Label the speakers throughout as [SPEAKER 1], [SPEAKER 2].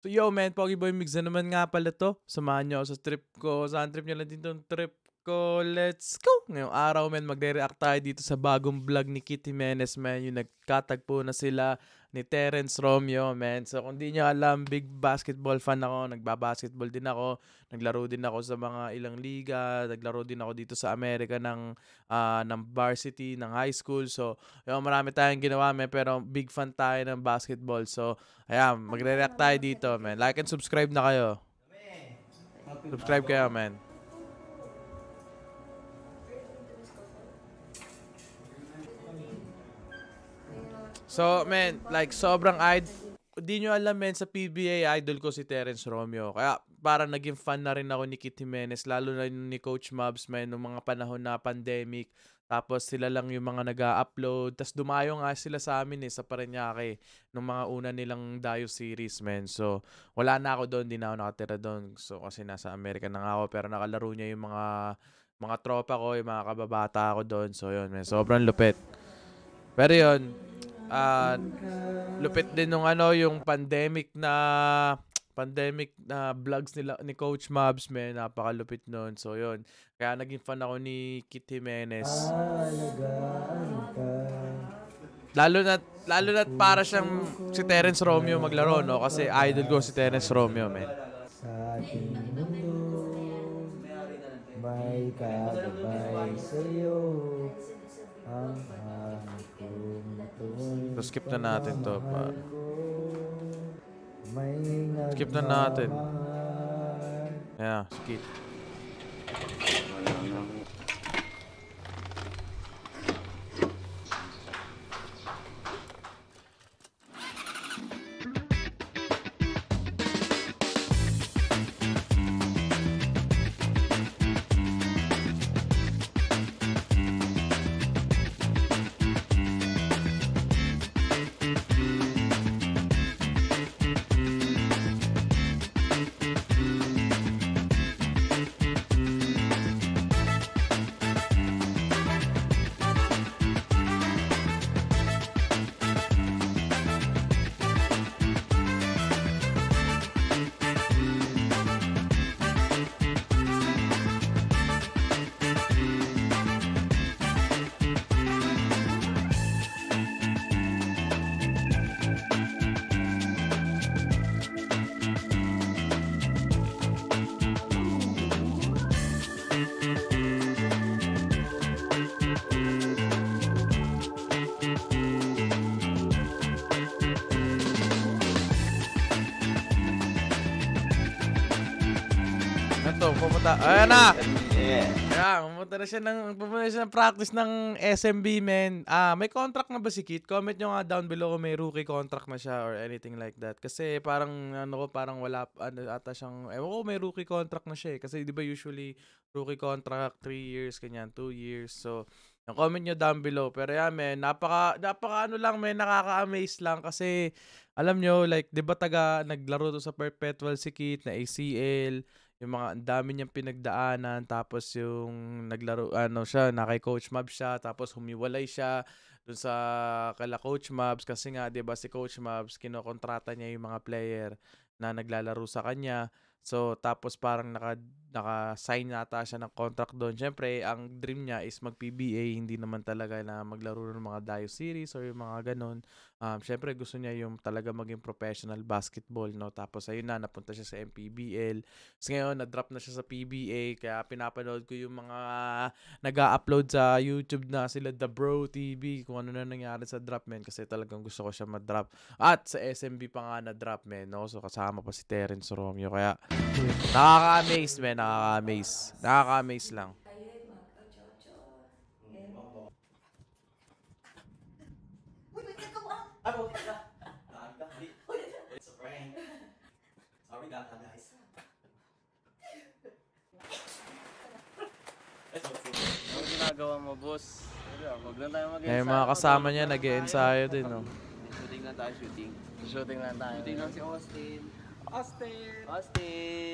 [SPEAKER 1] So yo man, Pogi Boy Migs na naman nga pala to. Samahan nyo ako sa trip ko. Saan trip nyo lang dito yung trip ko? Let's go! Ngayong araw man, magre-react tayo dito sa bagong vlog ni Kit Jimenez man. Yung nagkatagpo na sila ni Terence Romeo man. So kung di nyo alam, big basketball fan ako. Nagbabasketball din ako. Naglaro din ako sa mga ilang liga. Naglaro din ako dito sa Amerika ng varsity, ng high school. So yung marami tayong ginawa man. Pero big fan tayo ng basketball. So ayan, magre-react tayo dito, man. Like and subscribe na kayo. Subscribe kayo, man. So, man, like, sobrang di nyo alam, man, sa PBA, idol ko si Terence Romeo. Kaya, parang naging fan na rin ako ni Kit Jimenez, lalo na ni Coach Mavs, man, nung mga panahon na pandemic. Tapos sila lang yung mga nag-upload. Tapos dumayo nga sila sa amin sa Parañaque nung mga una nilang Dayo series, man. So, wala na ako doon. Di na ako nakatira doon. So, kasi nasa Amerika na nga ako. Pero nakalaro niya yung mga tropa ko, yung mga kababata ko doon. So, yun, man. Sobrang lupit. Pero yun, lupit din nung yung pandemic na vlogs nila ni Coach Mavs, man. Napakalupit nun. So, yun. Kaya naging fan ako ni Kit Jimenez. Lalo na para siyang si Terence Romeo maglaro, no? Kasi idol ko si Terence Romeo, man.
[SPEAKER 2] Sa ating mundo, may kagabay sa'yo. Ang
[SPEAKER 1] So, skip na natin to, pa. Skip na natin. Yeah, skip. Pumunta. Ayan na! Yeah, pumunta na siya ng practice ng SMB, man. May contract na ba si Kit? Comment nyo nga down below kung may rookie contract na siya or anything like that. Kasi parang, parang wala, ata siyang, ewan ko may rookie contract na siya Kasi di ba usually, rookie contract, 3 years, kanyan, 2 years. So, comment nyo down below. Pero yeah, man, napaka lang, man, nakaka-amaze lang. Kasi, alam nyo, like, di ba naglaro to sa Perpetual si Kit na ACL, yung mga ang dami niyang pinagdaanan, tapos yung naglaro siya, na kay Coach Mavs siya, tapos humiwalay siya dun sa kala Coach Mavs kasi nga 'di ba si Coach Mavs kinokontrata niya yung mga player na naglalaro sa kanya. So tapos parang naka-sign nata siya ng contract doon. Syempre, ang dream niya is mag-PBA, hindi naman talaga na maglaro ng mga Dayo series or yung mga ganun. Syempre gusto niya yung talaga maging professional basketball, no? Tapos ayun na, napunta siya sa MPBL. So ngayon, na-drop na siya sa PBA, kaya pinapanood ko yung mga nag-upload sa YouTube na sila The Bro TV, kung ano na nangyari sa drop, man. Kasi talagang gusto ko siya ma-drop. At sa SMB pa nga na-drop, man, no? So kasama pa si Terence Romeo, kaya nakaka-amaze, man. Nakaka-amaze. Nakaka-amaze lang.
[SPEAKER 3] It's a prank. Sorry guys.
[SPEAKER 4] Ano ginagawa mo, boss? Huwag lang tayo mag-ensayo.
[SPEAKER 1] Eh, mga kasama niya nag-e-ensayo din, no?
[SPEAKER 4] Shooting lang tayo, shooting. Shooting lang tayo.
[SPEAKER 3] Shooting lang si Austin.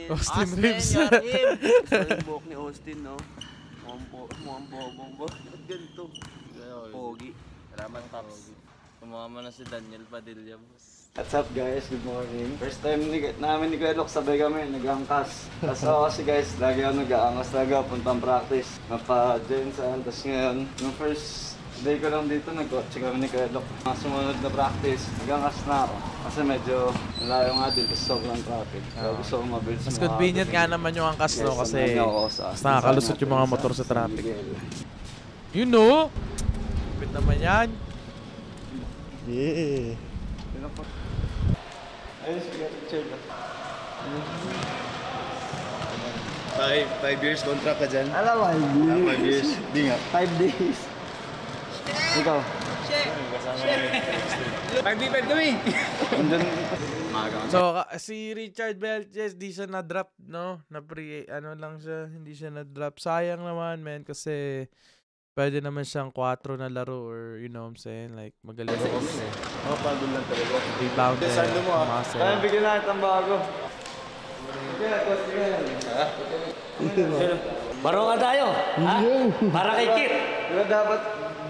[SPEAKER 1] Austin Reeves.
[SPEAKER 4] Yarim! Gusto yung buhok ni Austin, no? Mukhang bobong. Ba't ganito? Pogi. Salamat, Pops. Kumama na si Daniel Padilla, boss.
[SPEAKER 5] What's up guys? Good morning. First time namin ni Kuya Lok, sabay kami, nag-angkas. Tapos ako kasi guys, lagi ako nag-aangas talaga, puntang practice. Mapa-join saan. Tapos ngayon, yung first day ko lang dito, nag-coach kami ni Kuya Lok. Mga sumunod na practice, nag-angkas na ako. Kasi medyo malayo nga din kasi sobrang traffic. Kaya gusto ko mabilis.
[SPEAKER 1] Mas convenient nga naman yung angkas, no?
[SPEAKER 5] Yes,
[SPEAKER 1] Kasi
[SPEAKER 5] samahan niyo ako sa-
[SPEAKER 1] mas nakakalusot yung mga
[SPEAKER 5] sa-
[SPEAKER 1] motor sa
[SPEAKER 5] San
[SPEAKER 1] traffic.
[SPEAKER 5] Miguel.
[SPEAKER 1] You know? Kapit naman yan.
[SPEAKER 2] Yeah.
[SPEAKER 5] Yun po. Ayun, sige, Richard.
[SPEAKER 6] 5 years contract ka dyan?
[SPEAKER 5] Alam mo,
[SPEAKER 6] 5 years. Di nga.
[SPEAKER 5] 5 days. Ikaw.
[SPEAKER 6] 5v5 kami!
[SPEAKER 5] Andun.
[SPEAKER 1] So, si Richard Belches, di siya na-drop, no? Ano lang siya, hindi siya na-drop. Sayang naman, man, kasi pwede naman siyang 4 na laro or, you know what I'm saying? Like, magaling sa
[SPEAKER 6] Mga pagod lang talaga.
[SPEAKER 1] rebound.
[SPEAKER 6] Desardo mo, ah.
[SPEAKER 5] Kaya bigyan natin ang bago. Kaya,
[SPEAKER 3] Baro nga tayo. Ha? Para kay Kit.
[SPEAKER 5] diba dapat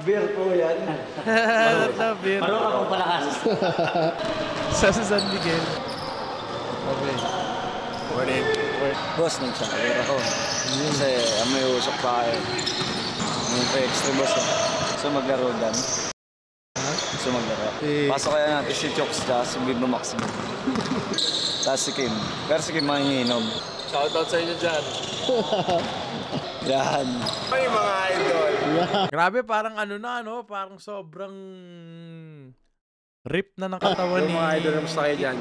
[SPEAKER 5] beer po yan?
[SPEAKER 1] Beer.
[SPEAKER 3] Baro ka pang palakas.
[SPEAKER 1] Sa San Miguel. Okay.
[SPEAKER 6] Morning.
[SPEAKER 5] Boss, nagsakawin ako. Kasi may usap pa kayo. May pa-extra boss eh. So maglaro dan. So maglaro. Pasok kaya natin si Chokes da, si Bibno Maximo. Tapos si Kim. Pero si Kim manginginom.
[SPEAKER 1] Shoutout sa inyo dyan.
[SPEAKER 5] Yan.
[SPEAKER 6] Ano yung mga idol?
[SPEAKER 1] Grabe, parang parang sobrang rip na ng katawan ni...
[SPEAKER 6] Yung mga idol na gusto kayo dyan.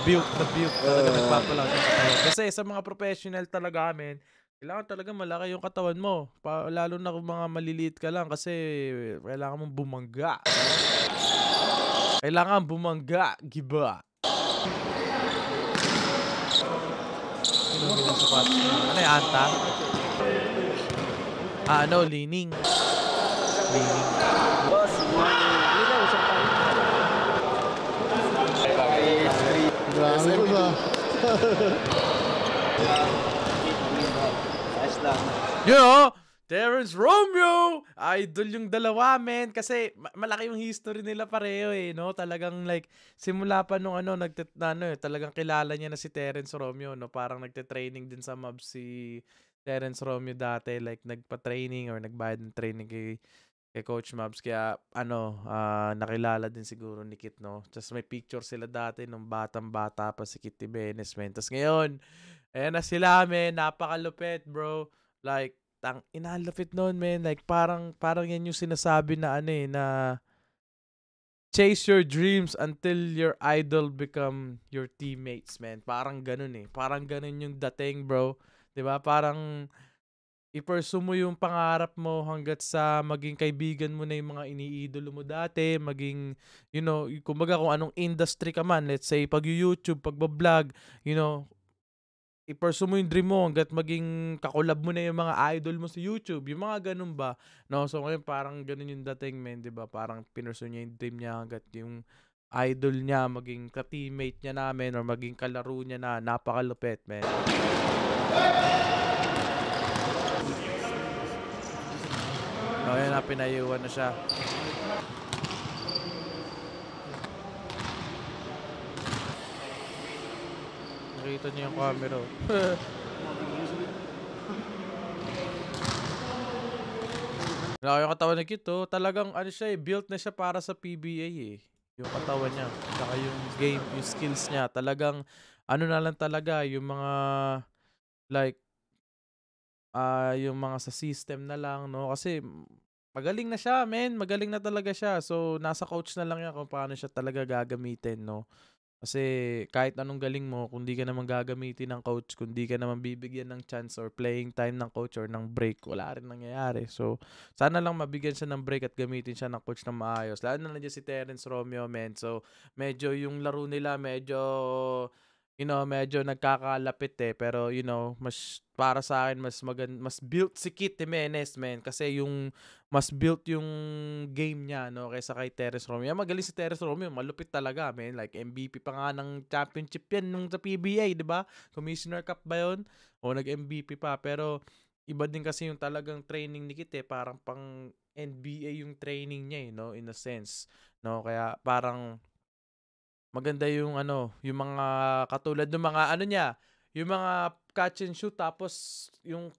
[SPEAKER 1] Built na built. Talaga nagpapalaw sa katawan. Kasi sa mga professional talaga, men, kailangan talaga malaki yung katawan mo. Lalo na kung mga maliliit ka lang kasi kailangan mong bumangga. Kailangan bumangga. Giba. Ano yung anta? Leaning. Leaning.
[SPEAKER 5] Boss, morning. Usap tayo.
[SPEAKER 2] Grabe ko ba?
[SPEAKER 5] Ayos lang.
[SPEAKER 1] You know, Terrence Romeo! Idol yung dalawa, men. Kasi malaki yung history nila pareho no? Talagang like, simula pa nung talagang kilala niya na si Terrence Romeo, no? Parang nagte-training din sa MAB si Terrence Romeo dati. Like, nagpa-training or nagbayad ng training kay Coach Mabs. Kaya, nakilala din siguro ni Kit, no? Tapos may picture sila dati nung batang-bata pa si Kit Tibenes, men. Tapos ngayon, ayan na sila, men. Napakalupit, bro. Like, inalapit noon, men. Like, parang yan yung sinasabi na na chase your dreams until your idol become your teammates, man. Parang ganun Parang ganun yung dating, bro. 'Di ba? Parang i-pursue mo yung pangarap mo hanggat sa maging kaibigan mo na yung mga iniidolo mo dati, maging, kumbaga kung anong industry ka man, let's say, pag-YouTube, pag-vlog, i-pursue mo yung dream mo hanggat maging kakulab mo na yung mga idol mo sa YouTube. Yung mga ganun ba? No? So ngayon parang ganun yung dating, men, di ba? Parang pinursue niya yung dream niya hanggat yung idol niya, maging ka-teammate niya namin or maging kalaro niya na napakalupit, men. No, yan na, pinayuan na siya. Nakita niyo yung camera. Laki yung katawan ni Kit, talagang siya built na siya para sa PBA yung katawan niya. Saka yung game, yung skills niya. Talagang, na lang talaga, yung mga, like, yung mga sa system na lang, no? Kasi, magaling na siya, men. Magaling na talaga siya. So, nasa coach na lang yan kung paano siya talaga gagamitin, no? Kasi kahit anong galing mo, kung di ka naman gagamitin ng coach, kung di ka naman bibigyan ng chance or playing time ng coach or ng break, wala rin nangyayari. So, sana lang mabigyan siya ng break at gamitin siya ng coach na maayos. Lalo na nandiyan si Terrence Romeo, men. So, medyo yung laro nila, medyo nagkakalapit pero mas para sa akin mas built si Kit Jimenez, man, kasi yung mas built yung game niya, no, kaysa kay Terrence Romeo. Magaling si Terrence Romeo, malupit talaga, man. Like MVP pa nga ng championship yan nung sa PBA, 'di ba? Commissioner Cup ba 'yon? O nag-MVP pa, pero iba din kasi yung talagang training ni Kit, parang pang NBA yung training niya, no, in a sense No, kaya parang maganda yung ano, yung mga katulad ng mga ano niya, yung mga catch and shoot tapos yung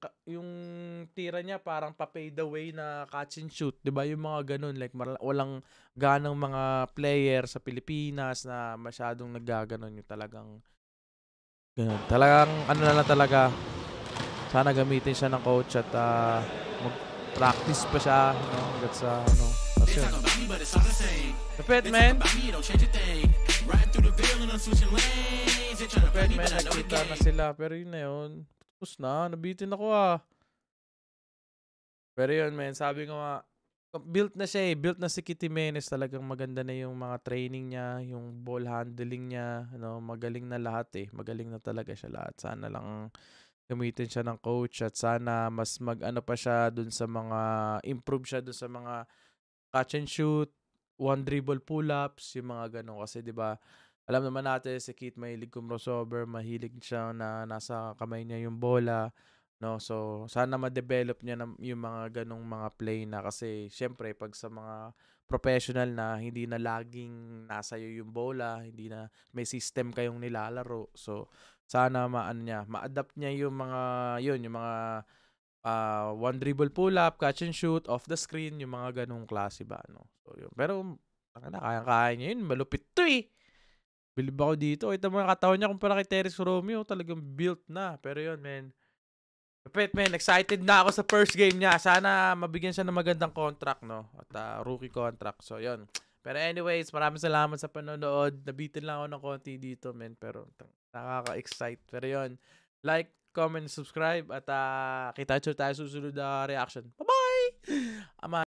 [SPEAKER 1] tira niya parang pa-fade away na catch and shoot, 'di ba? Yung mga ganun like walang ganang mga player sa Pilipinas na masyadong naggaganon yung talagang ganun. Talagang ano na lang talaga. Sana gamitin siya ng coach at mag-practice pa siya, no? Hanggat sa ano. Kasi yun. Lapit, man. Lapit, man. Nakita na sila. Pero yun na yun. Tapos na. Nabitin ako Pero yun, man. Sabi ko nga, built na siya eh. Built na si Kitty Menes. Talagang maganda na yung mga training niya, yung ball handling niya. Ano, magaling na lahat eh. Magaling na talaga siya lahat. Sana lang gamitin siya ng coach at sana mas mag-ano pa siya dun sa mga improve siya dun sa mga catch and shoot, one dribble pull-ups, yung mga ganun kasi 'di ba? Alam naman natin si Kit mahilig crossover, mahilig siya na nasa kamay niya yung bola, no? So sana ma-develop niya yung mga ganung mga play na kasi syempre pag sa mga professional na hindi na laging nasa iyo yung bola, hindi na may system kayong nilalaro. So sana ma-adapt niya yung mga yung mga one dribble pull-up, catch and shoot, off the screen, yung mga ganung klase ba, no? So yun. Pero kaya niya yun, malupit to eh. Bilib ako dito. Ito mga katawan niya kumpara kay Teres Romeo, talagang built na. Pero yun, man. Lupit, man. Excited na ako sa first game niya. Sana mabigyan siya ng magandang contract, no? At rookie contract. So yun. Pero anyways, maraming salamat sa panonood. Nabitin lang ako ng konti dito, men. Pero nakaka-excite. Pero yun, like, comment, subscribe. At kita tayo susunod na reaction. Bye-bye!